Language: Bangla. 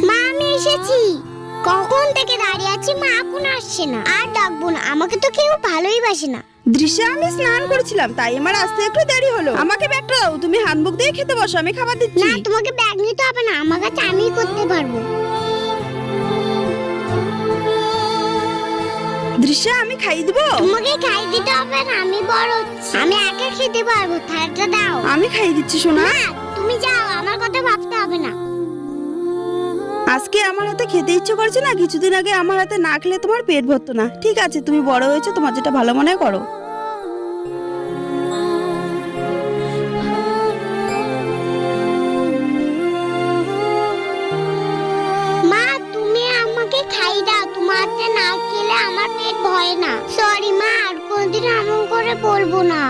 মা আমি এসেছি। কখন থেকে দাঁড়িয়ে আছি, মা এখন আসছে না। আর ডাকবো না, আমাকে তো কেউ ভালোই বাসে না। দৃশ্যা, আমি স্নান করেছিলাম তাই আমার আসতে একটু দেরি হলো। আমাকে ব্যাগটা দাও, তুমি হাতমুখ দিয়ে খেতে বসো, আমি খাবার দিচ্ছি। না, তোমাকে ব্যাগ নিতে হবে না, আমার কাছে আমিই করতে পারবো। দৃশ্যা, আমি খাইয়ে দিব। তোমাকে খাই দিতে হবে না, আমি বড় হচ্ছি, আমি একা খেতে পারবো। থালাটা দাও। আমি খাইয়ে দিচ্ছি সোনা। না, তুমি যাও, আমার কথা ভাবতে হবে না। আজকে আমার হাতে খেতে ইচ্ছে করছে না, কিছুদিন আগে আমার হাতে না খেলে তোমার পেট ভরতো না। ঠিক আছে, তুমি বড় হয়েছো, তোমার যেটা ভালো মনে হয় করো। মা, তুমি আমাকে খাই দাও, তোমার হাতে না খেলে আমার পেট ভরে না। সরি মা, আর কোনদিন এমন করে বলবো না।